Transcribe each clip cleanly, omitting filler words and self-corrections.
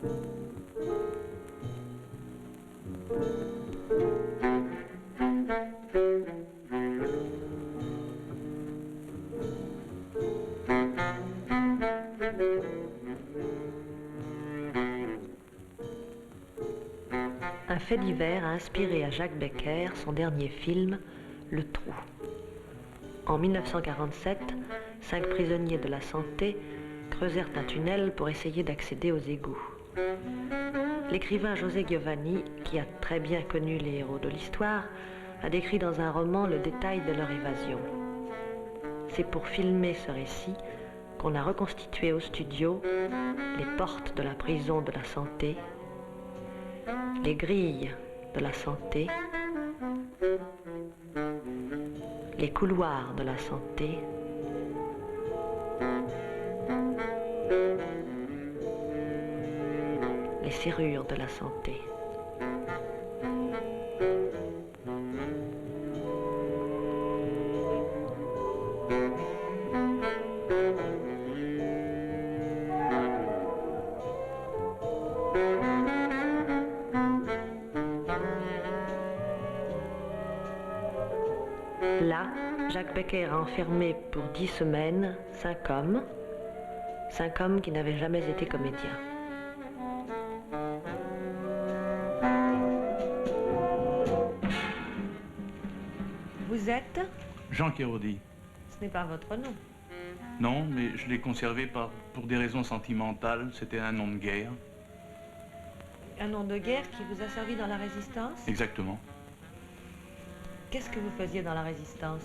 Un fait divers a inspiré à Jacques Becker son dernier film, Le Trou. En 1947, 5 prisonniers de la santé creusèrent un tunnel pour essayer d'accéder aux égouts. L'écrivain José Giovanni, qui a très bien connu les héros de l'histoire, a décrit dans un roman le détail de leur évasion. C'est pour filmer ce récit qu'on a reconstitué au studio les portes de la prison de la santé, les grilles de la santé, les couloirs de la santé, les serrures de la santé. Là, Jacques Becker a enfermé pour 10 semaines 5 hommes qui n'avaient jamais été comédiens. Vous êtes Jean Kéraudy. Ce n'est pas votre nom. Non, mais je l'ai conservé pour des raisons sentimentales. C'était un nom de guerre. Un nom de guerre qui vous a servi dans la Résistance? Exactement. Qu'est-ce que vous faisiez dans la Résistance?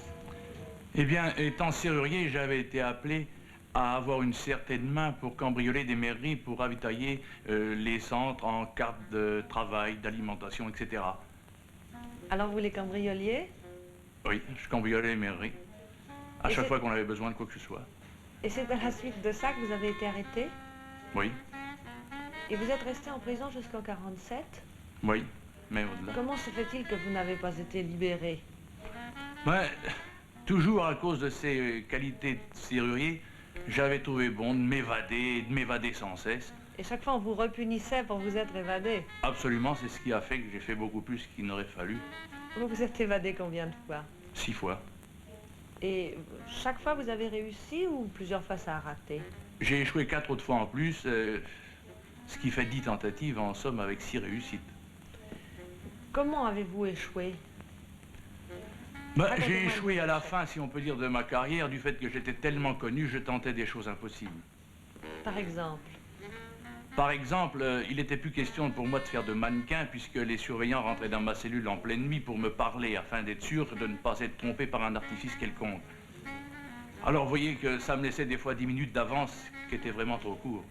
Eh bien, étant serrurier, j'avais été appelé à avoir une certaine main pour cambrioler des mairies, pour ravitailler les centres en carte de travail, d'alimentation, etc. Alors vous les cambrioliez? Oui, je cambriolais les mairies. À chaque fois qu'on avait besoin de quoi que ce soit. Et c'est à la suite de ça que vous avez été arrêté? Oui. Et vous êtes resté en prison jusqu'en 47? Oui, mais au-delà. Comment se fait-il que vous n'avez pas été libéré? Ouais, toujours à cause de ces qualités de serrurier, j'avais trouvé bon de m'évader sans cesse. Et chaque fois on vous repunissait pour vous être évadé? Absolument, c'est ce qui a fait que j'ai fait beaucoup plus qu'il n'aurait fallu. Vous vous êtes évadé combien de fois? 6 fois. Et chaque fois vous avez réussi ou plusieurs fois ça a raté? J'ai échoué 4 autres fois en plus, ce qui fait 10 tentatives en somme avec 6 réussites. Comment avez-vous échoué? J'ai échoué à la fin, si on peut dire, de ma carrière, du fait que j'étais tellement connu, je tentais des choses impossibles. Par exemple? Par exemple, il n'était plus question pour moi de faire de mannequin, puisque les surveillants rentraient dans ma cellule en pleine nuit pour me parler, afin d'être sûr de ne pas être trompé par un artifice quelconque. Alors vous voyez que ça me laissait des fois 10 minutes d'avance, qui était vraiment trop court.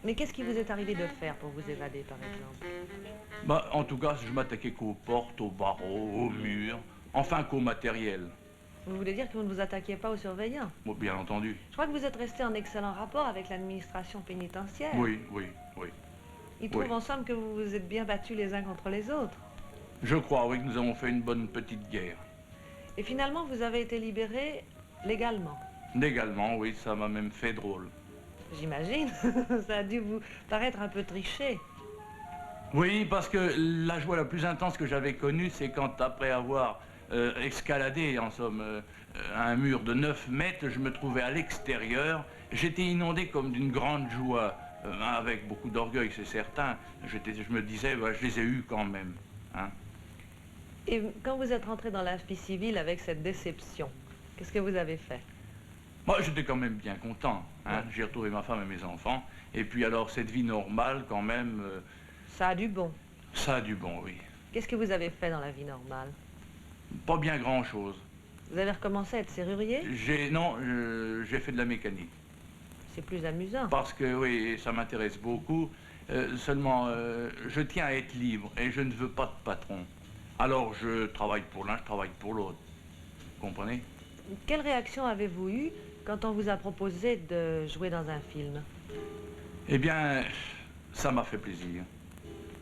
Mais qu'est-ce qui vous est arrivé de faire pour vous évader, par exemple? En tout cas, je m'attaquais qu'aux portes, aux barreaux, aux murs, enfin qu'au matériel. Vous voulez dire que vous ne vous attaquiez pas aux surveillants? Bon, bien entendu. Je crois que vous êtes resté en excellent rapport avec l'administration pénitentiaire. Oui. Ils trouvent en somme que vous vous êtes bien battus les uns contre les autres. Je crois, oui, que nous avons fait une bonne petite guerre. Et finalement, vous avez été libéré légalement? Légalement, oui, ça m'a même fait drôle. J'imagine. Ça a dû vous paraître un peu triché. Oui, parce que la joie la plus intense que j'avais connue, c'est quand, après avoir escaladé, en somme, un mur de 9 mètres, je me trouvais à l'extérieur. J'étais inondé comme d'une grande joie, avec beaucoup d'orgueil, c'est certain. Je me disais, je les ai eus quand même. Hein. Et quand vous êtes rentré dans la vie civile avec cette déception, qu'est-ce que vous avez fait? Moi, j'étais quand même bien content. Hein. Ouais. J'ai retrouvé ma femme et mes enfants. Et puis alors, cette vie normale, quand même... Ça a du bon. Ça a du bon, oui. Qu'est-ce que vous avez fait dans la vie normale? Pas bien grand-chose. Vous avez recommencé à être serrurier? Non, j'ai fait de la mécanique. C'est plus amusant. Parce que, oui, ça m'intéresse beaucoup. Seulement, je tiens à être libre et je ne veux pas de patron. Alors, je travaille pour l'un, je travaille pour l'autre. Vous comprenez? Quelle réaction avez-vous eue quand on vous a proposé de jouer dans un film? Eh bien, ça m'a fait plaisir.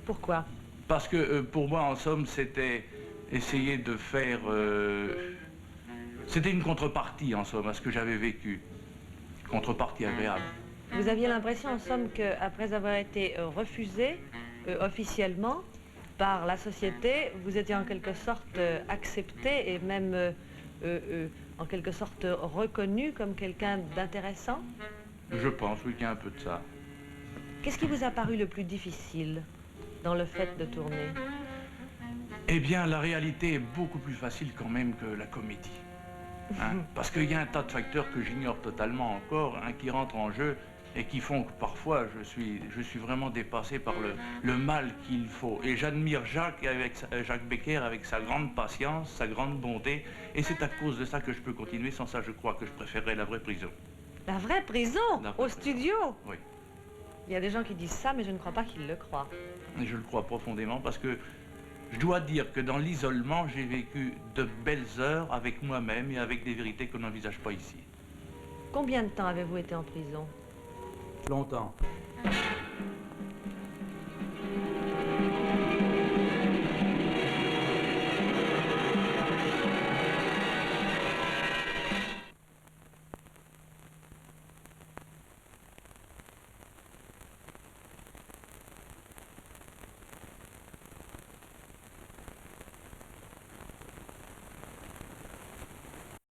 Pourquoi? Parce que, pour moi, en somme, c'était essayer de faire... C'était une contrepartie, en somme, à ce que j'avais vécu. Contrepartie agréable. Vous aviez l'impression, en somme, qu'après avoir été refusé officiellement par la société, vous étiez en quelque sorte accepté et même en quelque sorte reconnu comme quelqu'un d'intéressant? Je pense, oui, qu'il y a un peu de ça. Qu'est-ce qui vous a paru le plus difficile dans le fait de tourner? Eh bien, la réalité est beaucoup plus facile quand même que la comédie. Hein, parce qu'il y a un tas de facteurs que j'ignore totalement encore, hein, qui rentrent en jeu et qui font que parfois je suis vraiment dépassé par le mal qu'il faut. Et j'admire Jacques Becker avec sa grande patience, sa grande bonté, et c'est à cause de ça que je peux continuer. Sans ça, je crois que je préférerais la vraie prison. La vraie prison? La vraie Au studio? Oui. Il y a des gens qui disent ça, mais je ne crois pas qu'ils le croient. Et je le crois profondément parce que je dois dire que dans l'isolement, j'ai vécu de belles heures avec moi-même et avec des vérités qu'on n'envisage pas ici. Combien de temps avez-vous été en prison? Longtemps.